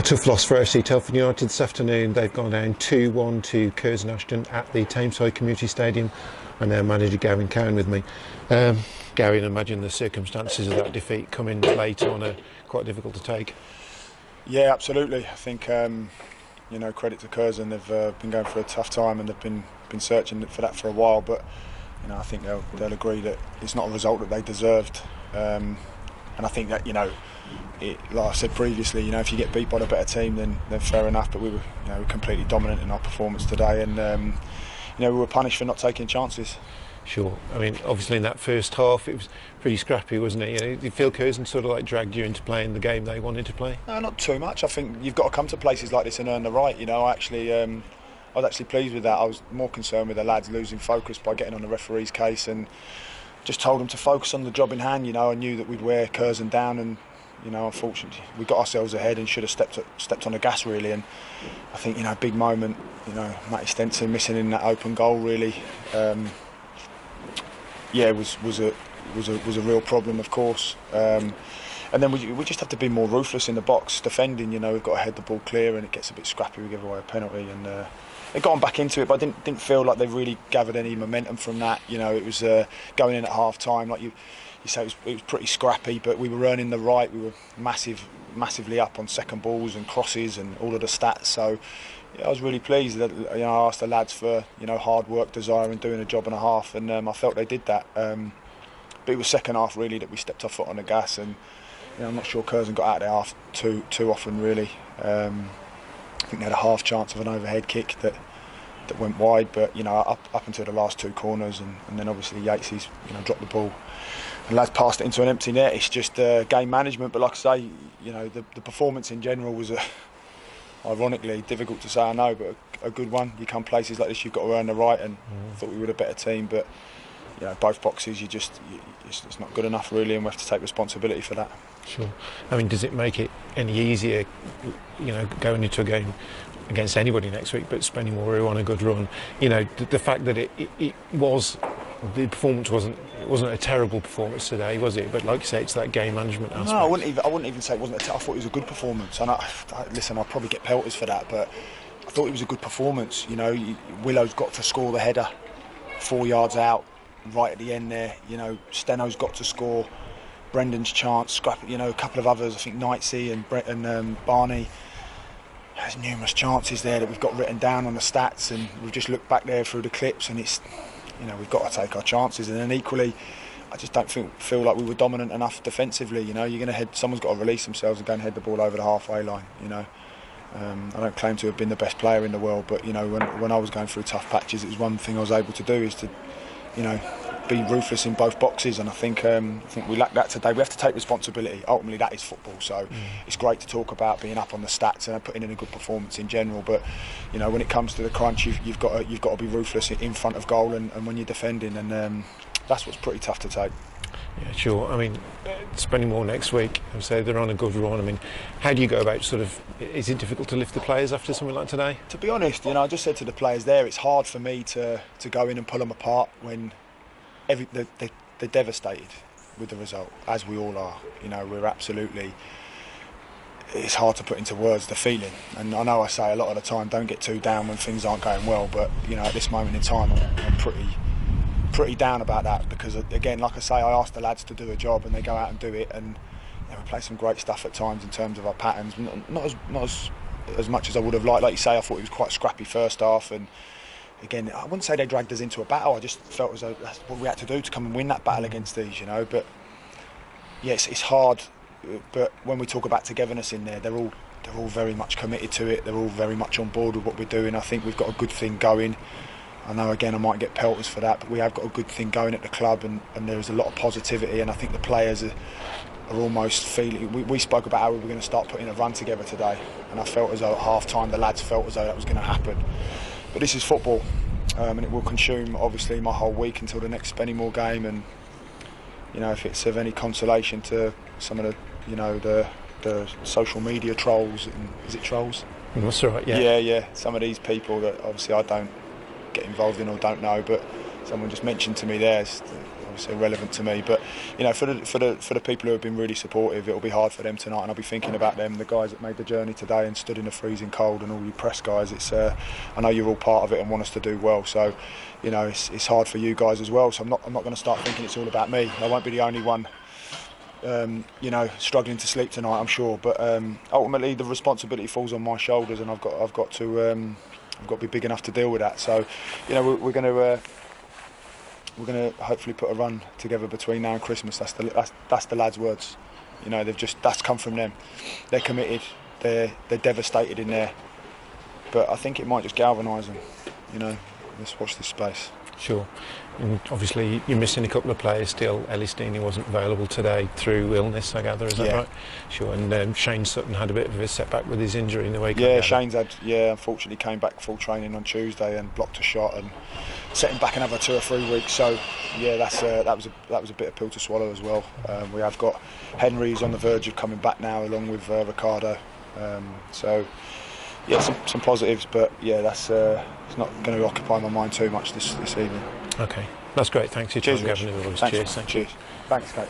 tough loss for FC Telford United this afternoon. They've gone down 2-1 to Curzon Ashton at the Tameside Community Stadium, and their manager Gavin Cowan with me. Gary, I imagine the circumstances of that defeat coming late on are quite difficult to take. Yeah, absolutely. I think credit to Curzon. They've been going through a tough time, and they've been searching for that for a while. But I think they'll agree that it's not a result that they deserved. And I think that like I said previously, if you get beat by a better team, then fair enough. But we were completely dominant in our performance today, and we were punished for not taking chances. Sure. I mean, obviously in that first half it was pretty scrappy, wasn't it? Did you feel Curzon sort of like dragged you into playing the game they wanted to play? No, not too much. I think you've got to come to places like this and earn the right. I was actually pleased with that. I was more concerned with the lads losing focus by getting on the referee's case, and just told them to focus on the job in hand. I knew that we'd wear Curzon down, and unfortunately we got ourselves ahead and should have stepped on the gas really. And I think big moment. Matty Stenson missing in that open goal really. Was a real problem, of course. And then we just have to be more ruthless in the box defending. We've got to head the ball clear, and it gets a bit scrappy. We give away a penalty, and they got on back into it, but I didn't feel like they really gathered any momentum from that. It was going in at half time, like you say, it was pretty scrappy, but we were earning the right. We were massively up on second balls and crosses and all of the stats. So I was really pleased that I asked the lads for hard work, desire, and doing a job and a half, and I felt they did that. But it was second half really that we stepped our foot on the gas, and I'm not sure Curzon got out of there half too often really. I think they had a half chance of an overhead kick that went wide, but up until the last two corners, and then obviously Yatesy's dropped the ball. The lads passed it into an empty net. It's just game management. But like I say, the performance in general was ironically difficult to say, I know, but a good one. You come places like this, you've got to earn the right, and I thought we were a better team, but both boxes it's not good enough really, and we have to take responsibility for that. Sure. I mean, does it make it any easier going into a game against anybody next week, but spending more on a good run? The fact that the performance wasn't a terrible performance today, was it? But like you say, it's that game management aspect. No, I wouldn't even say it wasn't. I thought it was a good performance, and listen, I'll probably get pelters for that, but I thought it was a good performance. Willow's got to score the header 4 yards out, right at the end there. Steno's got to score. Brendan's chance, a couple of others. I think Knightsy and Barney. There's numerous chances there that we've got written down on the stats, and we've just looked back there through the clips, and it's. We've got to take our chances, and then equally, I just don't feel like we were dominant enough defensively. You're going to head. Someone's got to release themselves and go and head the ball over the halfway line. I don't claim to have been the best player in the world, but when I was going through tough patches, it was one thing I was able to do is to, be ruthless in both boxes, and I think we lack that today. We have to take responsibility. Ultimately, that is football. So it's great to talk about being up on the stats and putting in a good performance in general. But when it comes to the crunch, you've got to be ruthless in front of goal and when you're defending, and that's what's pretty tough to take. Yeah, sure. I mean, spending more next week, and so they're on a good run. I mean, how do you go about is it difficult to lift the players after something like today? To be honest, I just said to the players there, it's hard for me to go in and pull them apart when they're devastated with the result, as we all are. We're absolutely. It's hard to put into words the feeling, and I know I say a lot of the time, don't get too down when things aren't going well. But at this moment in time, I'm pretty down about that, because again, like I say, I ask the lads to do a job, and they go out and do it, and we play some great stuff at times in terms of our patterns. Not as much as I would have liked. Like you say, I thought it was quite scrappy first half, and. Again, I wouldn't say they dragged us into a battle. I just felt as though that's what we had to do to come and win that battle against these, But yes, it's hard. But when we talk about togetherness in there, they're all very much committed to it. They're all very much on board with what we're doing. I think we've got a good thing going. I know again I might get pelters for that, but we have got a good thing going at the club, and there is a lot of positivity. And I think the players are almost feeling. We spoke about how we were going to start putting a run together today, and I felt as though at half time the lads felt as though that was going to happen. But this is football, and it will consume obviously my whole week until the next Spennymoor game. And if it's of any consolation to some of the social media trolls, is it trolls? That's all right. Yeah. Yeah. Some of these people that obviously I don't get involved in or don't know, but someone just mentioned to me there. obviously irrelevant to me. But you know, for the people who have been really supportive, it'll be hard for them tonight, and I'll be thinking about them, the guys that made the journey today and stood in the freezing cold, and all you press guys. It's I know you're all part of it and want us to do well, so you know it's hard for you guys as well. So I'm not going to start thinking it's all about me. I won't be the only one. You know, struggling to sleep tonight, I'm sure. But ultimately, the responsibility falls on my shoulders, and I've got to be big enough to deal with that. So, you know, we're going to hopefully put a run together between now and Christmas. That's the lads' words. You know, that's come from them. They're committed. They're devastated in there. But I think it might just galvanise them. You know, let's watch this space. Sure. And obviously you're missing a couple of players still. Ellie Steeney wasn't available today through illness, I gather, is that right? Sure. And Shane Sutton had a bit of a setback with his injury in the wake. Yeah, Shane's had, unfortunately came back full training on Tuesday and blocked a shot and set him back another 2 or 3 weeks. So yeah, that was a bit of pill to swallow as well. We have got Henry's on the verge of coming back now, along with Ricardo. So yeah, some positives, but yeah, that's it's not going to occupy my mind too much this evening. Okay, that's great. Thanks for your time, Gavin. Thanks. Cheers. Thank you. Thanks, Kate.